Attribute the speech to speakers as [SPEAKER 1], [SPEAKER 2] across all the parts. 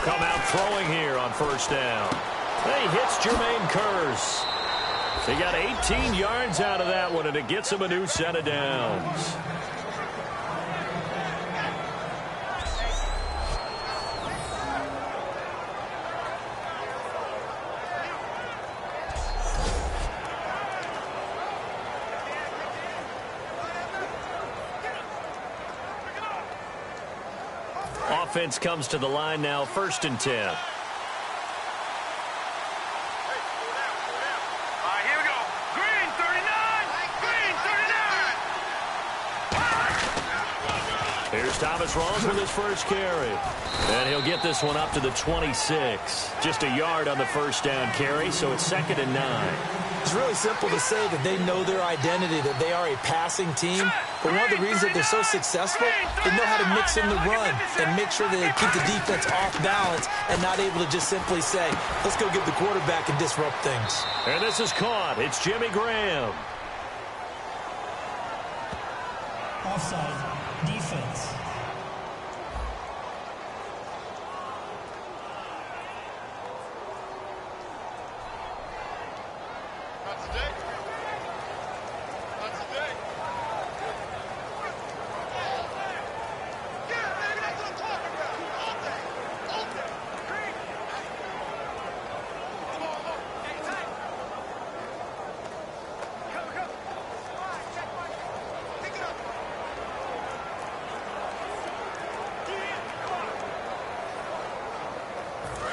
[SPEAKER 1] come out throwing here on first down. He hits Jermaine Kearse. He got 18 yards out of that one, and it gets him a new set of downs. Offense comes to the line now, 1st and 10. Here's Thomas Rawls with his first carry. And he'll get this one up to the 26. Just a yard on the first down carry, so it's 2nd and 9.
[SPEAKER 2] It's really simple to say that they know their identity, that they are a passing team. But one of the reasons that they're so successful, they know how to mix in the run and make sure that they keep the defense off balance and not able to just simply say, let's go get the quarterback and disrupt things.
[SPEAKER 1] And this is caught. It's Jimmy Graham.
[SPEAKER 3] Offside. Defense.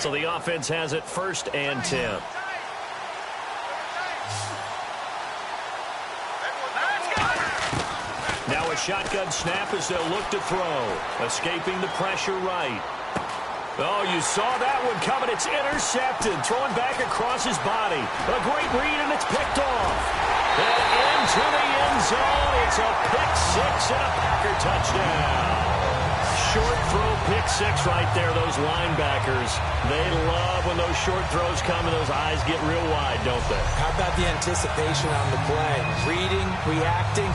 [SPEAKER 1] So the offense has it 1st and 10. Now a shotgun snap as they'll look to throw. Escaping the pressure right. Oh, you saw that one coming. It's intercepted. Throwing back across his body. A great read, and it's picked off. And into the end zone. It's a pick six and a Packer touchdown. Short throw, pick six right there. Those linebackers, they love when those short throws come and those eyes get real wide, don't they?
[SPEAKER 2] How about the anticipation on the play? Reading, reacting.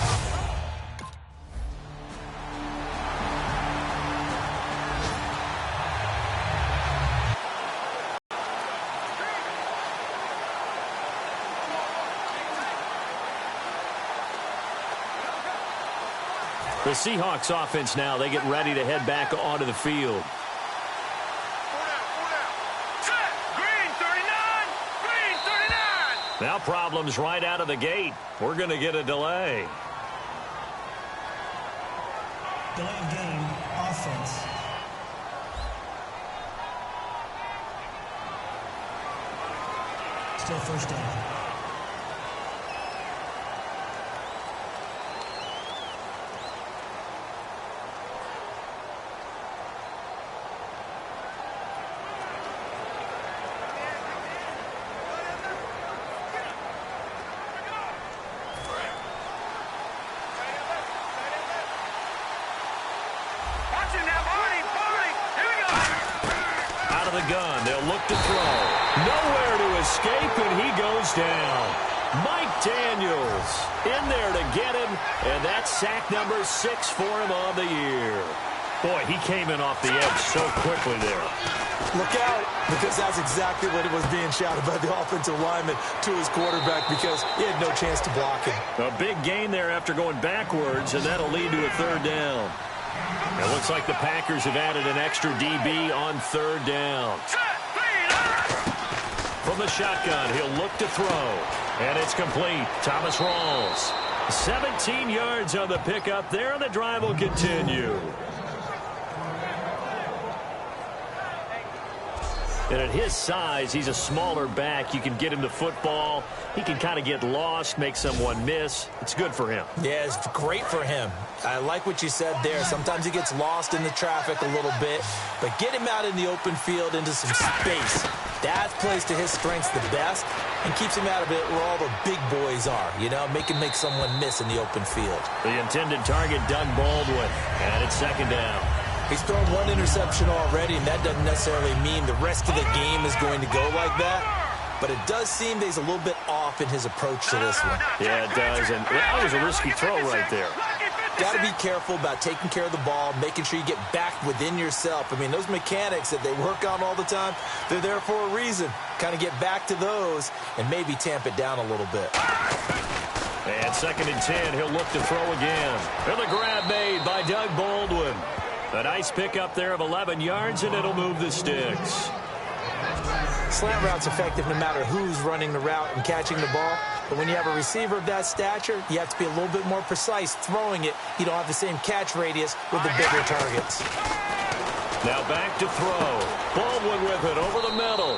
[SPEAKER 1] The Seahawks offense now, they get ready to head back onto the field. Now problems right out of the gate. We're going to get a delay.
[SPEAKER 3] Delay of game, offense. Still first down.
[SPEAKER 1] Gun. They'll look to throw. Nowhere to escape, and he goes down. Mike Daniels in there to get him, and that's sack number 6 for him on the year. Boy, he came in off the edge so quickly there.
[SPEAKER 2] Look out, because that's exactly what it was being shouted by the offensive lineman to his quarterback, because he had no chance to block him.
[SPEAKER 1] A big gain there after going backwards, and that'll lead to a 3rd down. It looks like the Packers have added an extra DB on 3rd down. From the shotgun, he'll look to throw. And it's complete. Thomas Rawls. 17 yards on the pickup there, and the drive will continue. And at his size, he's a smaller back. You can get him the football. He can kind of get lost, make someone miss. It's good for him.
[SPEAKER 2] Yeah, it's great for him. I like what you said there. Sometimes he gets lost in the traffic a little bit, but get him out in the open field into some space. That plays to his strengths the best and keeps him out of it where all the big boys are, you know, make someone miss in the open field.
[SPEAKER 1] The intended target, Doug Baldwin, and it's 2nd down.
[SPEAKER 2] He's thrown 1 interception already, and that doesn't necessarily mean the rest of the game is going to go like that. But it does seem that he's a little bit off in his approach to this one.
[SPEAKER 1] Yeah, it does, and that was a risky throw right there.
[SPEAKER 2] got to be careful about taking care of the ball, making sure you get back within yourself. I mean, those mechanics that they work on all the time, they're there for a reason. Kind of get back to those and maybe tamp it down a little bit.
[SPEAKER 1] And 2nd and 10, he'll look to throw again. And the grab made by Doug Baldwin. A nice pickup there of 11 yards, and it'll move the sticks.
[SPEAKER 2] Slant route's effective no matter who's running the route and catching the ball. But when you have a receiver of that stature, you have to be a little bit more precise throwing it. You don't have the same catch radius with the bigger targets.
[SPEAKER 1] Now back to throw. Baldwin with it over the middle.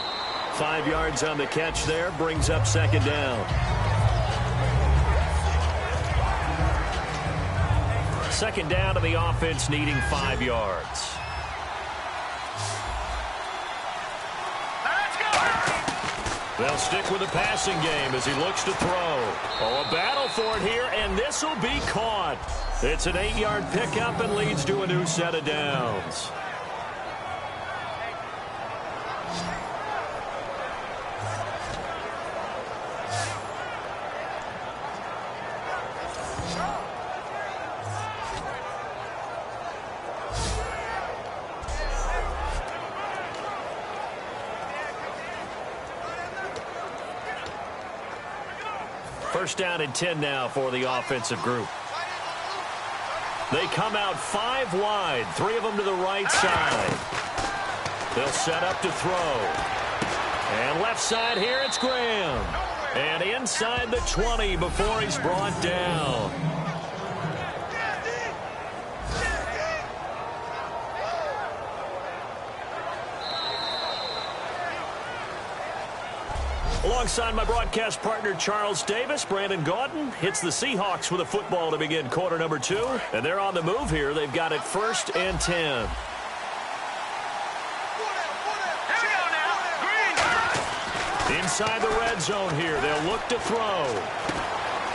[SPEAKER 1] 5 yards on the catch there, brings up 2nd down. 2nd down to the offense, needing 5 yards. They'll stick with the passing game as he looks to throw. Oh, a battle for it here, and this will be caught. It's an 8-yard pickup and leads to a new set of downs. First down and 10 now for the offensive group. They come out 5 wide, 3 of them to the right side. They'll set up to throw. And left side here, it's Graham. And inside the 20 before he's brought down. Alongside my broadcast partner, Charles Davis, Brandon Gaudin hits the Seahawks with a football to begin quarter number 2. And they're on the move here. They've got it 1st and 10. Inside the red zone here. They'll look to throw.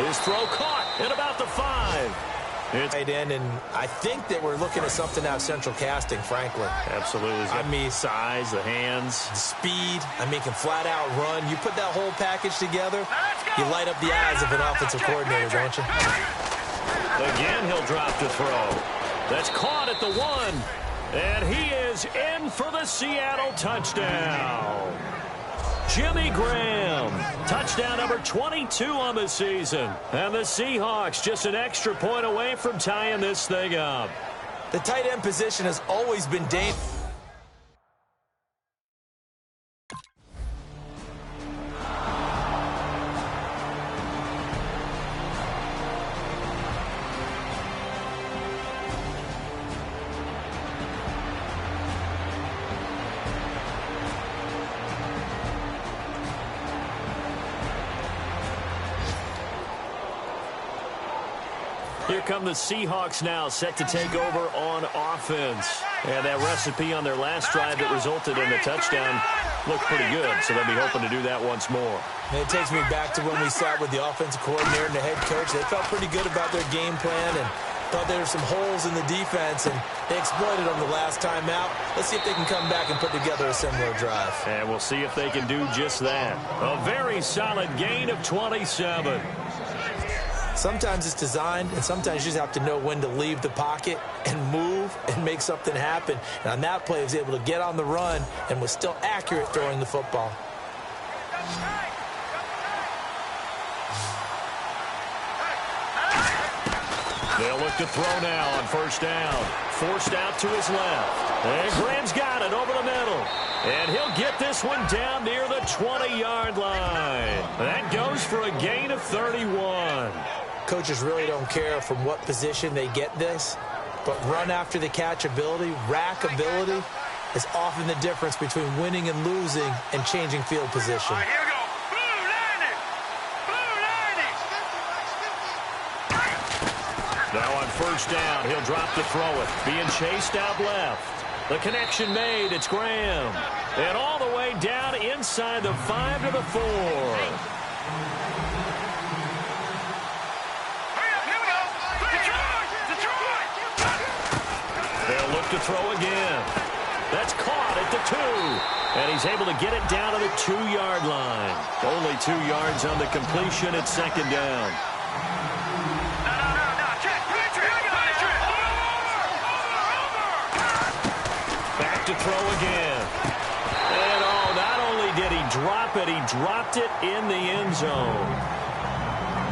[SPEAKER 1] His throw caught at about the 5.
[SPEAKER 2] It's right in, and I think that we're looking at something out of central casting, frankly.
[SPEAKER 1] Absolutely.
[SPEAKER 2] I mean,
[SPEAKER 1] size, the hands.
[SPEAKER 2] the speed, I mean, can flat out run. You put that whole package together, you light up the eyes of an offensive coordinator, don't you?
[SPEAKER 1] Again, he'll drop to throw. That's caught at the 1. And he is in for the Seattle touchdown. Jimmy Graham, touchdown number 22 on the season. And the Seahawks just an extra point away from tying this thing up.
[SPEAKER 2] The tight end position has always been dangerous.
[SPEAKER 1] Here come the Seahawks now, set to take over on offense. And that recipe on their last drive that resulted in the touchdown looked pretty good, so they'll be hoping to do that once more.
[SPEAKER 2] And it takes me back to when we sat with the offensive coordinator and the head coach. They felt pretty good about their game plan and thought there were some holes in the defense, and they exploited them the last time out. Let's see if they can come back and put together a similar drive.
[SPEAKER 1] And we'll see if they can do just that. A very solid gain of 27.
[SPEAKER 2] Sometimes it's designed, and sometimes you just have to know when to leave the pocket and move and make something happen. And on that play, he was able to get on the run and was still accurate throwing the football.
[SPEAKER 1] They'll look to throw now on 1st down. Forced out to his left. And Graham's got it over the middle. And he'll get this one down near the 20-yard line. That goes for a gain of 31.
[SPEAKER 2] Coaches really don't care from what position they get this, but run after the catch ability, rack ability, is often the difference between winning and losing and changing field position.
[SPEAKER 4] All right, here we go. Blue line it. Blue line it.
[SPEAKER 1] Now on 1st down, he'll drop to throw it. Being chased out left. The connection made. It's Graham. And all the way down inside the 5 to the 4. They'll look to throw again. That's caught at the 2. And he's able to get it down to the 2-yard line. Only 2 yards on the completion at 2nd down.
[SPEAKER 4] No. Check. Here we go.
[SPEAKER 1] to throw again. And not only did he drop it, he dropped it in the end zone.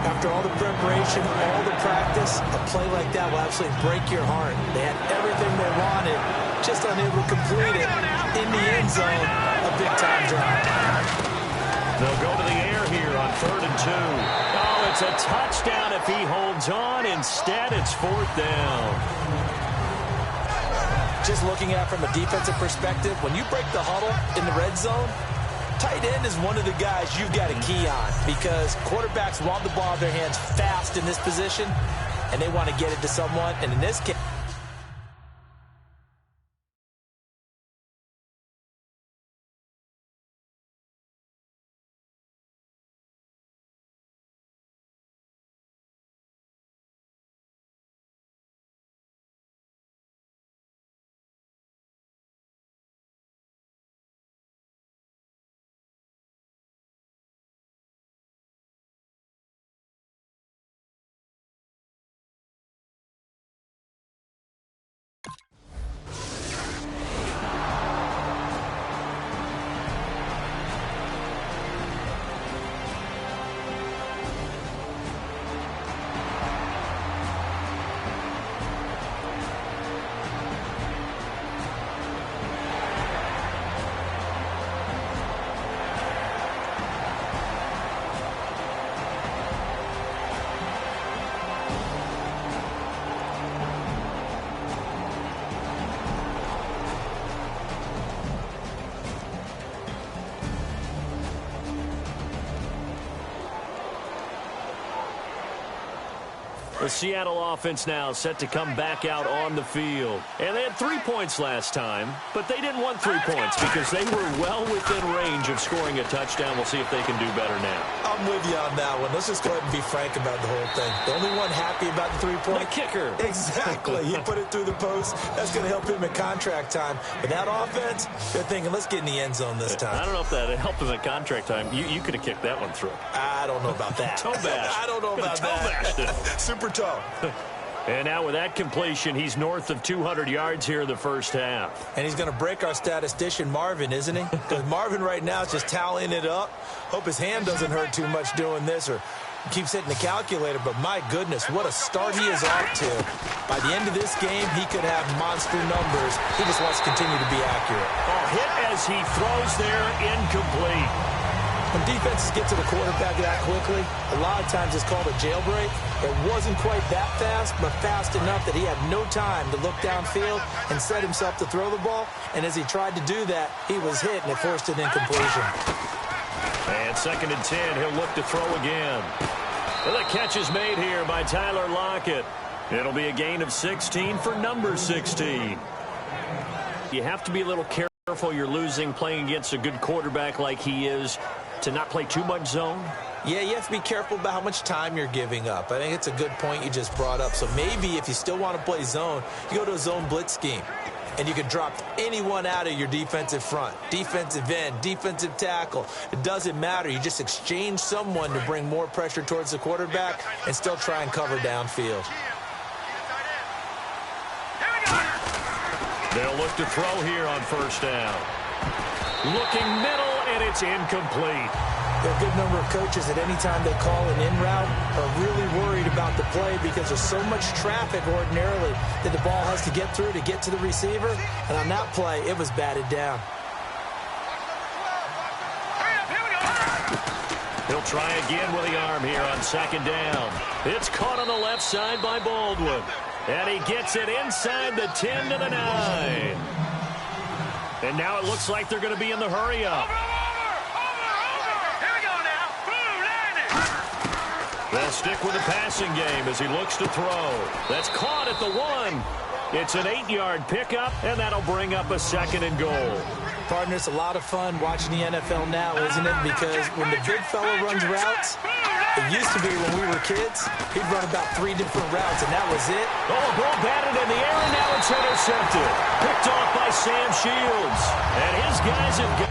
[SPEAKER 2] After all the preparation, all the practice, a play like that will absolutely break your heart. They had everything they wanted, just unable to complete it. In the end zone, a big-time drive.
[SPEAKER 1] They'll go to the air here on 3rd and 2. Oh, it's a touchdown if he holds on. Instead, it's 4th down.
[SPEAKER 2] Just looking at it from a defensive perspective, when you break the huddle in the red zone, tight end is one of the guys you've got to key on because quarterbacks want the ball in their hands fast in this position, and they want to get it to someone. And in this case,
[SPEAKER 1] The Seattle offense now set to come back out on the field. And they had 3 points last time, but they didn't want 3 points because they were well within range of scoring a touchdown. We'll see if they can do better now.
[SPEAKER 2] I'm with you on that one. Let's just go ahead and be frank about the whole thing. The only one happy about the 3-point.
[SPEAKER 1] The kicker.
[SPEAKER 2] Exactly. He put it through the post. That's going to help him at contract time. But that offense, they're thinking, let's get in the end zone this time.
[SPEAKER 1] I don't know if that helped him at contract time. You could have kicked that one through.
[SPEAKER 2] I don't know about that.
[SPEAKER 1] Toe bash.
[SPEAKER 2] I don't know about that. Super toe.
[SPEAKER 1] And now with that completion, he's north of 200 yards here in the first half.
[SPEAKER 2] And he's going to break our statistician, Marvin, isn't he? Because Marvin right now is just tallying it up. Hope his hand doesn't hurt too much doing this or keeps hitting the calculator. But my goodness, what a start he is off to. By the end of this game, he could have monster numbers. He just wants to continue to be accurate.
[SPEAKER 1] Oh, hit as he throws there, incomplete.
[SPEAKER 2] When defenses get to the quarterback that quickly, a lot of times it's called a jailbreak. It wasn't quite that fast, but fast enough that he had no time to look downfield and set himself to throw the ball. And as he tried to do that, he was hit, and it forced an incompletion.
[SPEAKER 1] And 2nd and 10, he'll look to throw again. Well, the catch is made here by Tyler Lockett. It'll be a gain of 16 for number 16. You have to be a little careful. You're losing playing against a good quarterback like he is to not play too much zone.
[SPEAKER 2] Yeah, you have to be careful about how much time you're giving up. I think it's a good point you just brought up. So maybe if you still want to play zone, you go to a zone blitz scheme. And you can drop anyone out of your defensive front, defensive end, defensive tackle. It doesn't matter. You just exchange someone to bring more pressure towards the quarterback and still try and cover downfield.
[SPEAKER 1] They'll look to throw here on 1st down. Looking middle, and it's incomplete.
[SPEAKER 2] There are a good number of coaches at any time they call an in route are really worried about the play because there's so much traffic ordinarily that the ball has to get through to get to the receiver. And on that play, it was batted down.
[SPEAKER 1] He'll try again with the arm here on 2nd down. It's caught on the left side by Baldwin. And he gets it inside the 10 to the 9. And now it looks like they're going to be in the hurry-up.
[SPEAKER 4] Here we go now. Blue line it.
[SPEAKER 1] They'll stick with the passing game as he looks to throw. That's caught at the 1. It's an 8-yard pickup, and that'll bring up a 2nd and goal.
[SPEAKER 2] Partner, it's a lot of fun watching the NFL now, isn't it? Because when the big fella runs routes, it used to be when we were kids, he'd run about 3 different routes, and that was it.
[SPEAKER 1] Oh, a ball batted in the air, and now it's intercepted. Picked off by Sam Shields. And his guys have got...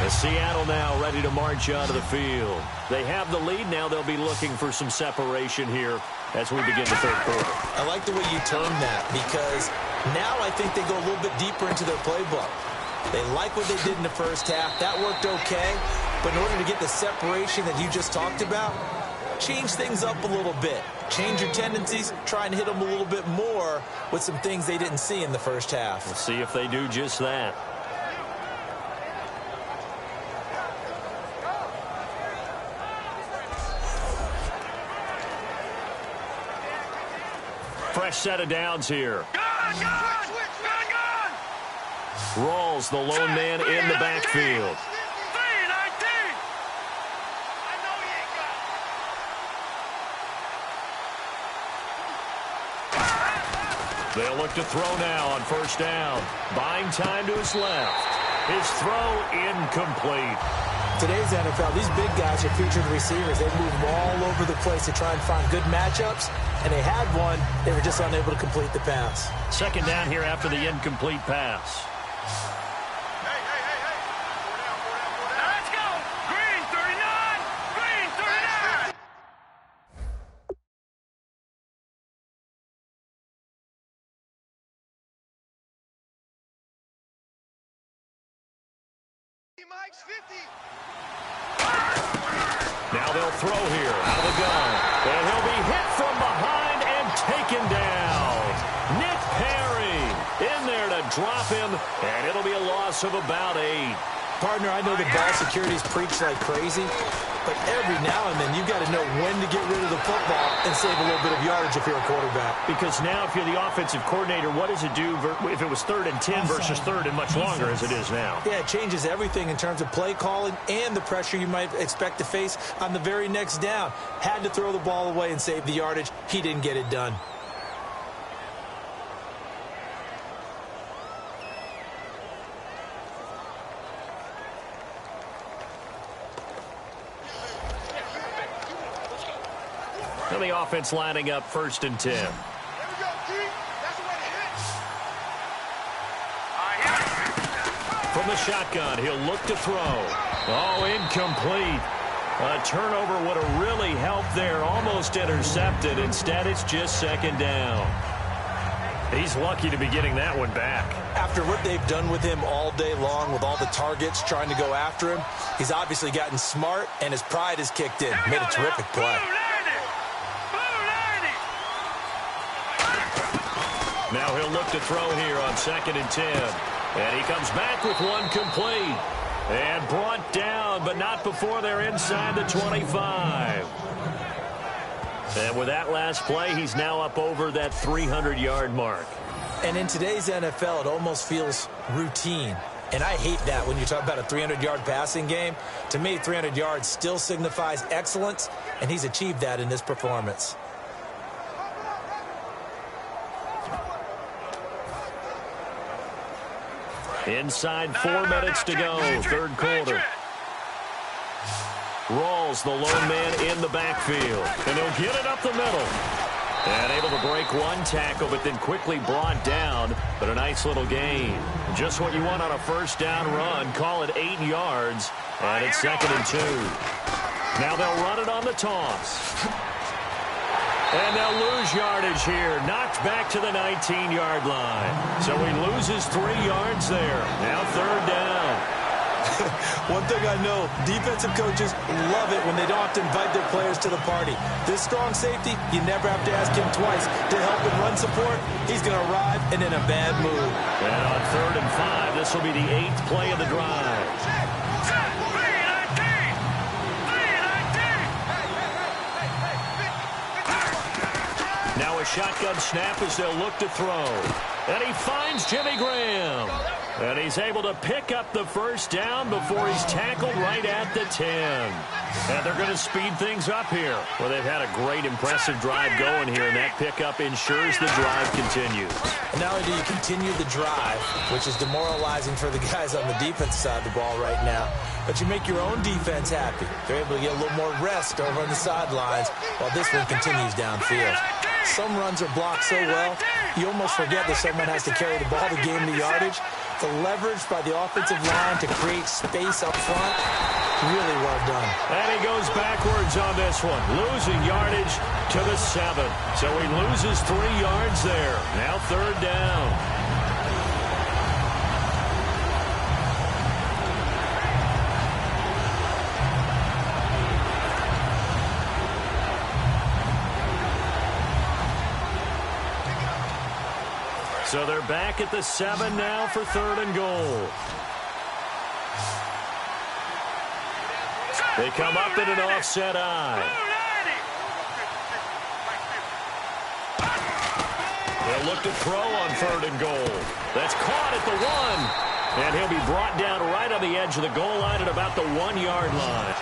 [SPEAKER 1] And Seattle now ready to march onto the field. They have the lead. Now they'll be looking for some separation here as we begin the third quarter.
[SPEAKER 2] I like the way you termed that because now I think they go a little bit deeper into their playbook. They like what they did in the first half. That worked okay. But in order to get the separation that you just talked about, change things up a little bit. Change your tendencies. Try and hit them a little bit more with some things they didn't see in the first half.
[SPEAKER 1] We'll see if they do just that. Fresh set of downs here. Rawls, the lone man in the backfield. They'll look to throw now on first down. Buying time to his left. His throw incomplete.
[SPEAKER 2] Today's NFL, these big guys are featured receivers. They move all over the place to try and find good matchups, and they had one. They were just unable to complete the pass.
[SPEAKER 1] Second down here after the incomplete pass.
[SPEAKER 4] Now let's go. Green 39. Green 39. Mike's 50.
[SPEAKER 1] Now they'll throw here out of the gun. And he'll be hit from behind and taken down. Nick Perry in there to drop him, and it'll be a loss of about 8.
[SPEAKER 2] Partner, I know the ball security's preached like crazy, but every now and then you've got to know when to get rid of the football and save a little bit of yardage if you're a quarterback.
[SPEAKER 1] Because now if you're the offensive coordinator, what does it do if it was 3rd and 10 versus 3rd and much longer as it is now?
[SPEAKER 2] Yeah, it changes everything in terms of play calling and the pressure you might expect to face on the very next down. Had to throw the ball away and save the yardage. He didn't get it done.
[SPEAKER 1] Now the offense lining up 1st and 10.
[SPEAKER 4] There we go, G. That's the way to hit.
[SPEAKER 1] From the shotgun, he'll look to throw. Oh, incomplete. A turnover would have really helped there. Almost intercepted. Instead, it's just 2nd down. He's lucky to be getting that one back.
[SPEAKER 2] After what they've done with him all day long with all the targets trying to go after him, he's obviously gotten smart, and his pride has kicked in. Made a terrific play.
[SPEAKER 1] Now he'll look to throw here on 2nd and 10. And he comes back with one complete. And brought down, but not before they're inside the 25. And with that last play, he's now up over that 300-yard mark.
[SPEAKER 2] And in today's NFL, it almost feels routine. And I hate that when you talk about a 300-yard passing game. To me, 300 yards still signifies excellence, and he's achieved that in this performance.
[SPEAKER 1] Inside 4 minutes to go, 3rd quarter. Rawls, the lone man in the backfield. And he'll get it up the middle. And able to break one tackle, but then quickly brought down. But a nice little gain. Just what you want on a first down run. Call it 8 yards. And it's 2nd and 2. Now they'll run it on the toss. And they'll lose yardage here. Knocked back to the 19-yard line. So he loses 3 yards there. Now 3rd down.
[SPEAKER 2] One thing I know, defensive coaches love it when they don't have to invite their players to the party. This strong safety, you never have to ask him twice to help in run support. He's going to arrive and in a bad mood.
[SPEAKER 1] And on 3rd and 5, this will be the 8th play of the drive. Now a shotgun snap as they'll look to throw. And he finds Jimmy Graham. And he's able to pick up the first down before he's tackled right at the 10. And they're going to speed things up here. Well, they've had a great, impressive drive going here, and that pickup ensures the drive continues.
[SPEAKER 2] And not only do you continue the drive, which is demoralizing for the guys on the defense side of the ball right now, but you make your own defense happy. They're able to get a little more rest over on the sidelines while this one continues downfield. Some runs are blocked so well, you almost forget that someone has to carry the ball to gain the yardage. The leverage by the offensive line to create space up front, really well done.
[SPEAKER 1] And he goes backwards on this one, losing yardage to the 7. So he loses 3 yards there. Now 3rd down. So they're back at the 7 now for 3rd and goal. They come up in an offset eye. They'll look to throw on 3rd and goal. That's caught at the 1. And he'll be brought down right on the edge of the goal line at about the 1-yard line.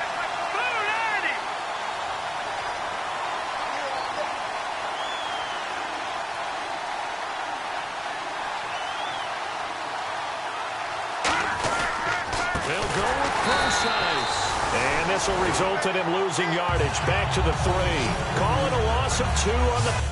[SPEAKER 1] And this will result in him losing yardage back to the 3. Calling a loss of 2 on the...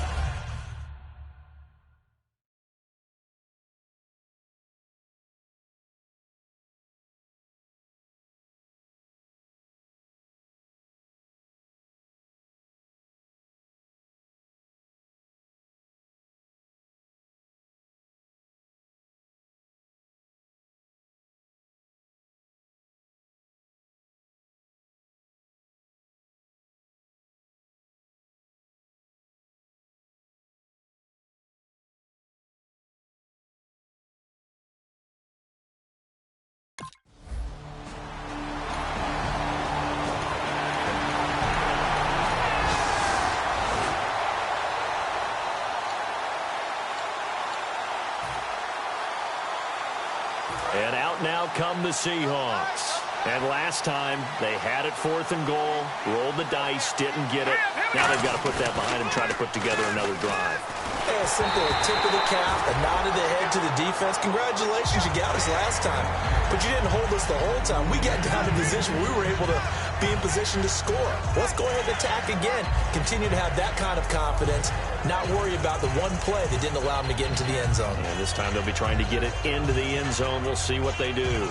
[SPEAKER 1] And out now come the Seahawks. And last time, they had it 4th and goal, rolled the dice, didn't get it. Now they've got to put that behind them, try to put together another drive.
[SPEAKER 2] Yeah, simply a tip of the cap, a nod of the head to the defense. Congratulations, you got us last time. But you didn't hold us the whole time. We got down to position we were able to be in position to score. Let's go ahead and attack again. Continue to have that kind of confidence. Not worry about the one play that didn't allow them to get into the end zone.
[SPEAKER 1] And this time they'll be trying to get it into the end zone. We'll see what they do.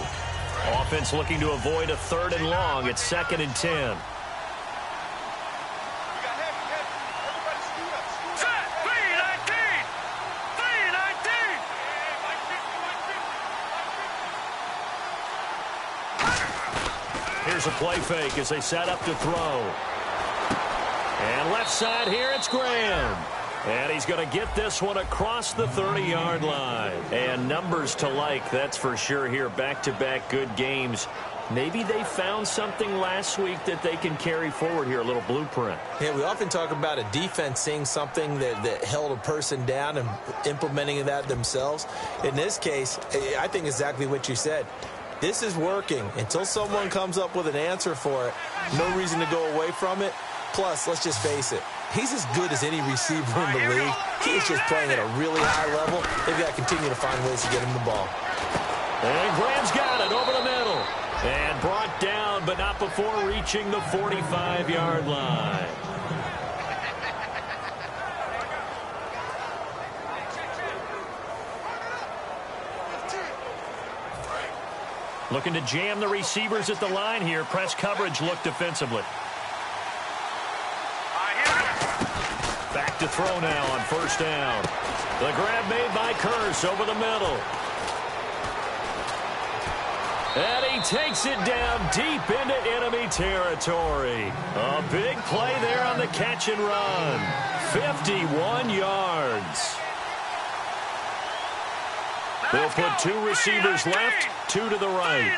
[SPEAKER 1] Offense looking to avoid a 3rd and long. It's 2nd and 10. Here's a play fake as they set up to throw. And left side here, it's Graham. And he's going to get this one across the 30-yard line. And numbers to like, that's for sure here. Back-to-back good games. Maybe they found something last week that they can carry forward here, a little blueprint.
[SPEAKER 2] Yeah, we often talk about a defense seeing something that held a person down and implementing that themselves. In this case, I think exactly what you said. This is working. Until someone comes up with an answer for it, no reason to go away from it. Plus, let's just face it, he's as good as any receiver in the league. He's just playing at a really high level. They've got to continue to find ways to get him the ball.
[SPEAKER 1] And Graham's got it over the middle. And brought down, but not before reaching the 45-yard line. Looking to jam the receivers at the line here. Press coverage look defensively. Back to throw now on 1st down. The grab made by Curse over the middle. And he takes it down deep into enemy territory. A big play there on the catch and run. 51 yards. They'll put 2 receivers left, 2 to the right.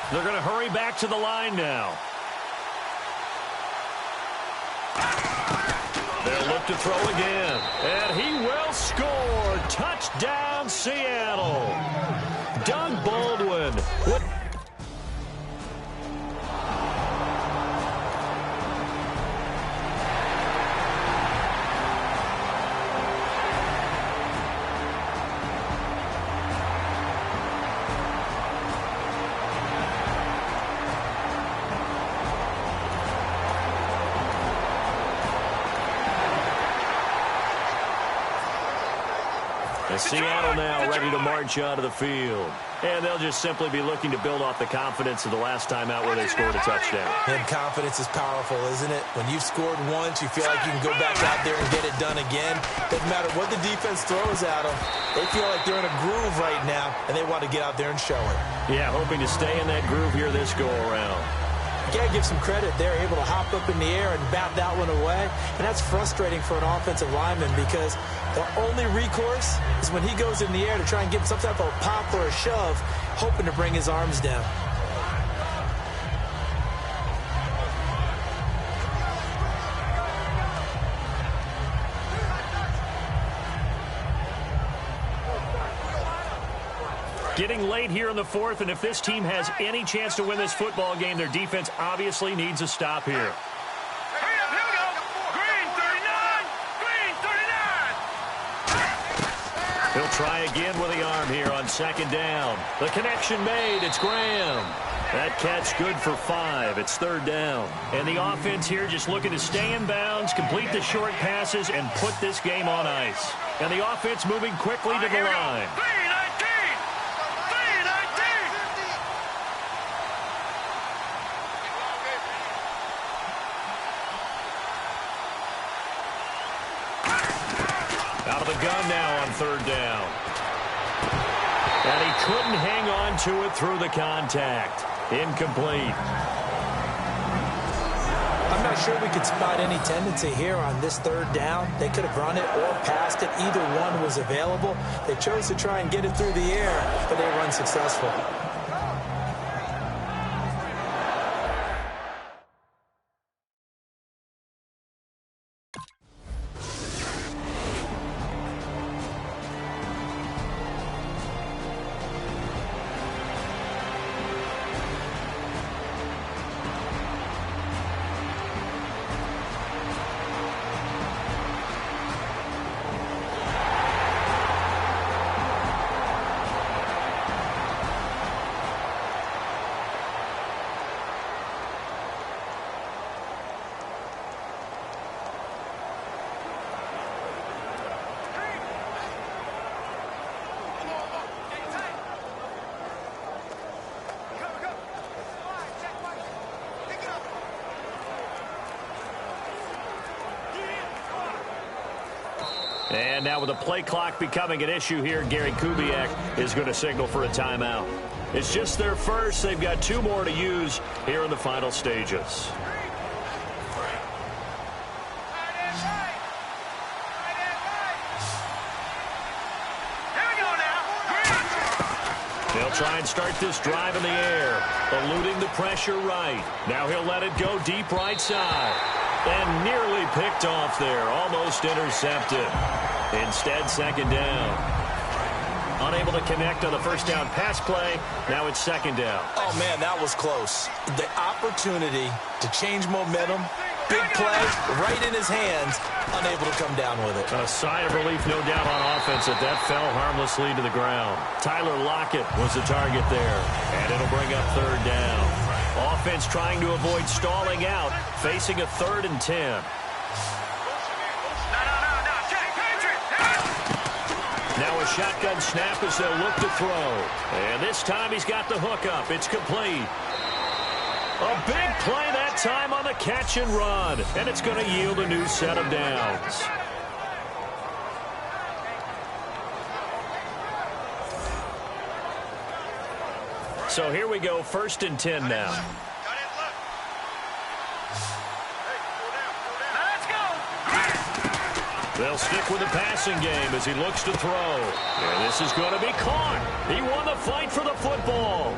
[SPEAKER 1] They're going to hurry back to the line now. They'll look to throw again. And he will score. Touchdown, Seattle. Doug Baldwin. Seattle now ready to march onto the field. And they'll just simply be looking to build off the confidence of the last time out where they scored a touchdown.
[SPEAKER 2] And confidence is powerful, isn't it? When you've scored once, you feel like you can go back out there and get it done again. Doesn't matter what the defense throws at them. They feel like they're in a groove right now, and they want to get out there and show it.
[SPEAKER 1] Yeah, hoping to stay in that groove here this go-around.
[SPEAKER 2] You got to give some credit. They're able to hop up in the air and bat that one away. And that's frustrating for an offensive lineman because the only recourse is when he goes in the air to try and get some type of a pop or a shove, hoping to bring his arms down.
[SPEAKER 1] Getting late here in the fourth, and if this team has any chance to win this football game, their defense obviously needs a stop here.
[SPEAKER 4] Hurry up, here we go. Green 39. Green 39.
[SPEAKER 1] He'll try again with the arm here on second down. The connection made. It's Graham. That catch good for 5. It's third down. And the offense here just looking to stay in bounds, complete the short passes, and put this game on ice. And the offense moving quickly to the line.
[SPEAKER 4] 319.
[SPEAKER 1] Out of the gun now on third down. And he couldn't hang on to it through the contact. Incomplete.
[SPEAKER 2] I'm not sure we could spot any tendency here on this third down. They could have run it or passed it. Either one was available. They chose to try and get it through the air, but they were unsuccessful.
[SPEAKER 1] And now with the play clock becoming an issue here, Gary Kubiak is going to signal for a timeout. It's just their first. They've got 2 more to use here in the final stages. They'll try and start this drive in the air, eluding the pressure right. Now he'll let it go deep right side. And nearly picked off there, almost intercepted. Instead, second down. Unable to connect on the first down pass play. Now it's second down.
[SPEAKER 2] Oh, man, that was close. The opportunity to change momentum, big play, right in his hands, unable to come down with it.
[SPEAKER 1] A sigh of relief, no doubt, on offense that fell harmlessly to the ground. Tyler Lockett was the target there, and it'll bring up third down. Offense trying to avoid stalling out, facing a 3rd and 10. Now a shotgun snap as they'll look to throw. And this time he's got the hook up. It's complete. A big play that time on the catch and run. And it's going to yield a new set of downs. So here we go, 1st and 10 now. They'll stick with the passing game as he looks to throw. And this is going to be caught. He won the fight for the football.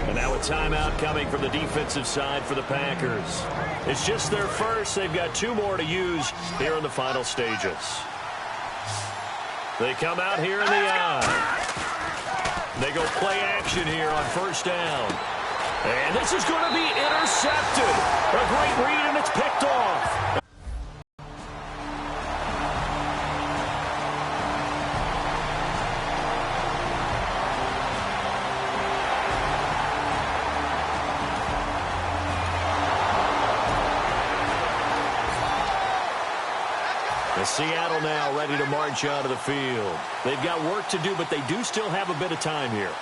[SPEAKER 1] And now a timeout coming from the defensive side for the Packers. It's just their first. They've got 2 more to use here in the final stages. They come out here in the eye. They go play action here on first down. And this is going to be intercepted. A great read, and it's picked off. And Seattle now ready to march out of the field. They've got work to do, but they do still have a bit of time here.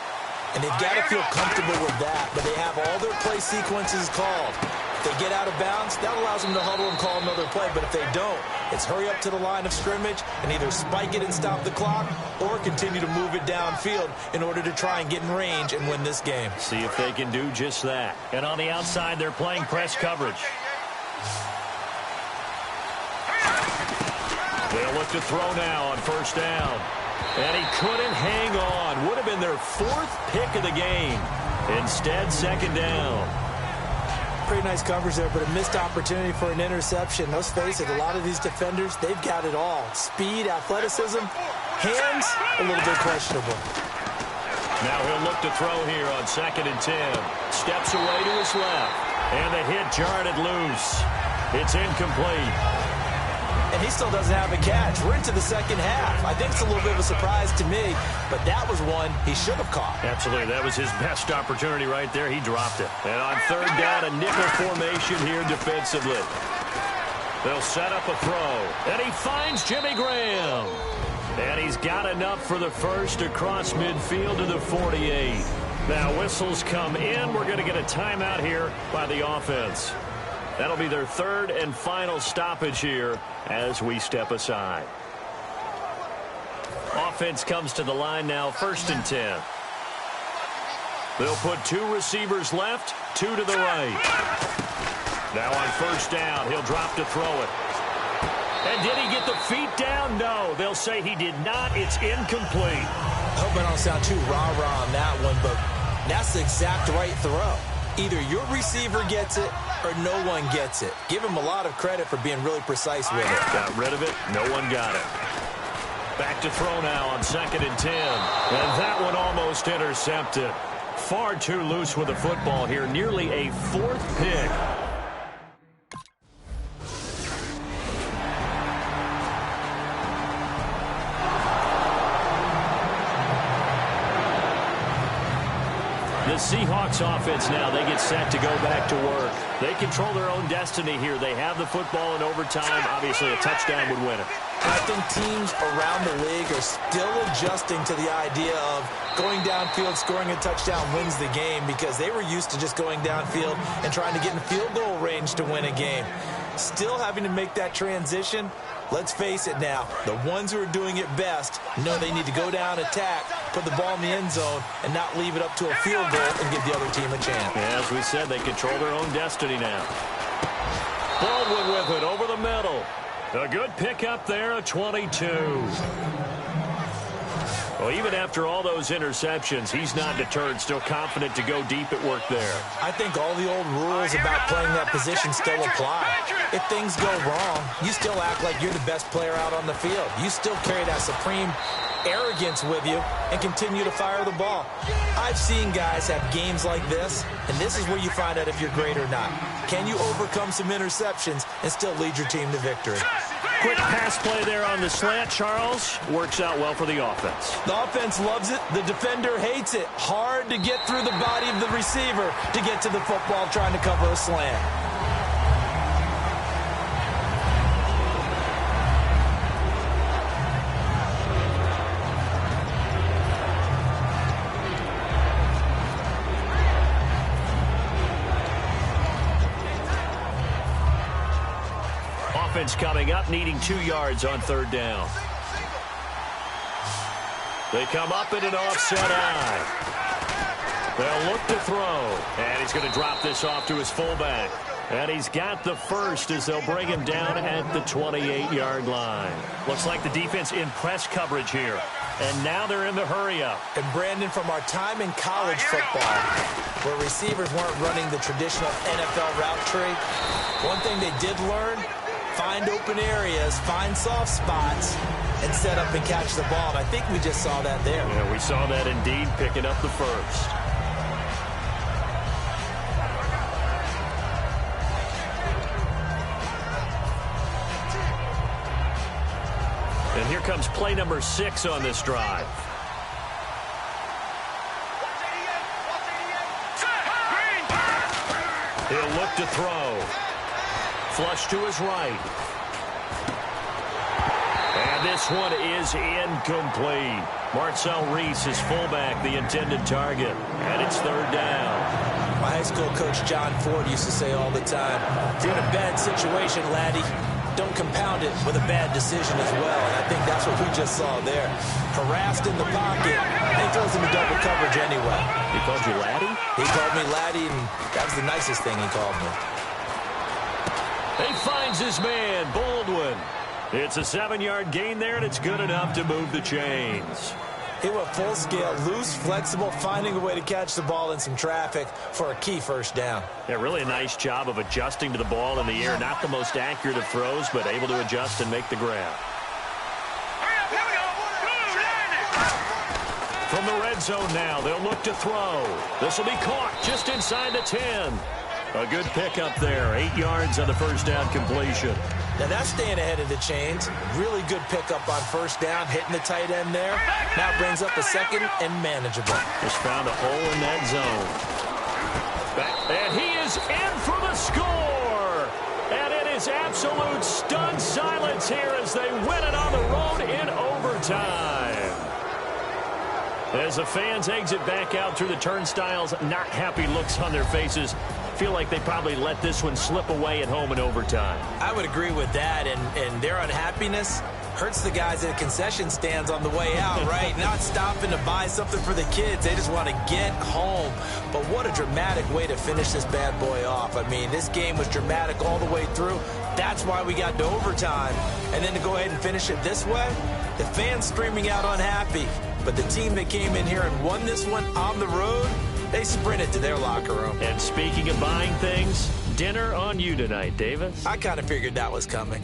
[SPEAKER 2] And they've got to feel comfortable with that, but they have all their play sequences called. If they get out of bounds, that allows them to huddle and call another play, but if they don't, it's hurry up to the line of scrimmage and either spike it and stop the clock or continue to move it downfield in order to try and get in range and win this game.
[SPEAKER 1] See if they can do just that. And on the outside, they're playing press coverage. They'll look to throw now on first down. And he couldn't hang on. Would have been their 4th pick of the game. Instead, second down.
[SPEAKER 2] Pretty nice coverage there, but a missed opportunity for an interception. Let's face it, a lot of these defenders, they've got it all. Speed, athleticism, hands, a little bit questionable.
[SPEAKER 1] Now he'll look to throw here on 2nd and 10. Steps away to his left. And the hit jarred it loose. It's incomplete.
[SPEAKER 2] And he still doesn't have a catch. We're into the second half. I think it's a little bit of a surprise to me, but that was one he should have caught.
[SPEAKER 1] Absolutely. That was his best opportunity right there. He dropped it. And on third down, a nickel formation here defensively. They'll set up a throw. And he finds Jimmy Graham. And he's got enough for the first across midfield to the 48. Now whistles come in. We're going to get a timeout here by the offense. That'll be their 3rd and final stoppage here as we step aside. Offense comes to the line now, 1st and 10. They'll put 2 receivers left, 2 to the right. Now on first down, he'll drop to throw it. And did he get the feet down? No, they'll say he did not. It's incomplete.
[SPEAKER 2] I hope I don't sound too rah-rah on that one, but that's the exact right throw. Either your receiver gets it or no one gets it. Give him a lot of credit for being really precise with it.
[SPEAKER 1] Got rid of it. No one got it. Back to throw now on 2nd and 10. And that one almost intercepted. Far too loose with the football here. Nearly a 4th pick. The Seahawks offense now, they get set to go back to work. They control their own destiny here. They have the football in overtime. Obviously, a touchdown would win it.
[SPEAKER 2] I think teams around the league are still adjusting to the idea of going downfield, scoring a touchdown wins the game because they were used to just going downfield and trying to get in field goal range to win a game. Still having to make that transition. Let's face it now, the ones who are doing it best know they need to go down, attack, put the ball in the end zone, and not leave it up to a field goal and give the other team a chance.
[SPEAKER 1] Yeah, as we said, they control their own destiny now. Baldwin with it over the middle. A good pickup there, a 22. Well, even after all those interceptions, he's not deterred, still confident to go deep at work there.
[SPEAKER 2] I think all the old rules about playing that position still apply. If things go wrong, you still act like you're the best player out on the field. You still carry that supreme arrogance with you and continue to fire the ball. I've seen guys have games like this, and this is where you find out if you're great or not. Can you overcome some interceptions and still lead your team to victory?
[SPEAKER 1] Quick pass play there on the slant, Charles. Works out well for the offense.
[SPEAKER 2] The offense loves it. The defender hates it. Hard to get through the body of the receiver to get to the football trying to cover a slant.
[SPEAKER 1] Offense coming up, needing 2 yards on third down. They come up in an offset eye. They'll look to throw. And he's going to drop this off to his fullback. And he's got the first as they'll bring him down at the 28-yard line. Looks like the defense in press coverage here. And now they're in the hurry-up.
[SPEAKER 2] And Brandon, from our time in college football, where receivers weren't running the traditional NFL route tree, one thing they did learn, find open areas, find soft spots, and set up and catch the ball. And I think we just saw that there.
[SPEAKER 1] Yeah, we saw that indeed, picking up the first. And here comes play number 6 on this drive. He'll look to throw. Flush to his right. This one is incomplete. Marcel Reese is fullback, the intended target. And it's third down.
[SPEAKER 2] My high school coach John Ford used to say all the time, if you're in a bad situation, laddie, don't compound it with a bad decision as well. And I think that's what we just saw there. Harassed in the pocket, and he throws into double coverage anyway.
[SPEAKER 1] He called you laddie?
[SPEAKER 2] He called me laddie, and that was the nicest thing he called me.
[SPEAKER 1] He finds his man, Baldwin. It's a 7-yard gain there, and it's good enough to move the chains.
[SPEAKER 2] He went full scale, loose, flexible, finding a way to catch the ball in some traffic for a key first down.
[SPEAKER 1] Yeah, really a nice job of adjusting to the ball in the air. Not the most accurate of throws, but able to adjust and make the grab. From the red zone now, they'll look to throw. This will be caught just inside the 10. A good pickup there, 8 yards on the first down completion.
[SPEAKER 2] Now that's staying ahead of the chains. Really good pickup on first down, hitting the tight end there. Now brings up a second and manageable.
[SPEAKER 1] Just found a hole in that zone. And he is in for the score. And it is absolute stunned silence here as they win it on the road in overtime. As the fans exit back out through the turnstiles, not happy looks on their faces. Feel like they probably let this one slip away at home in overtime.
[SPEAKER 2] I would agree with that, and their unhappiness hurts the guys at concession stands on the way out, right? Not stopping to buy something for the kids. They just want to get home. But what a dramatic way to finish this bad boy off. I mean, this game was dramatic all the way through. That's why we got to overtime. And then to go ahead and finish it this way, the fans screaming out unhappy. But the team that came in here and won this one on the road, they sprinted to their locker room.
[SPEAKER 1] And speaking of buying things, dinner on you tonight, Davis.
[SPEAKER 2] I kind of figured that was coming.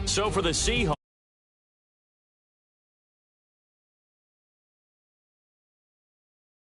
[SPEAKER 1] So for the Seahawks.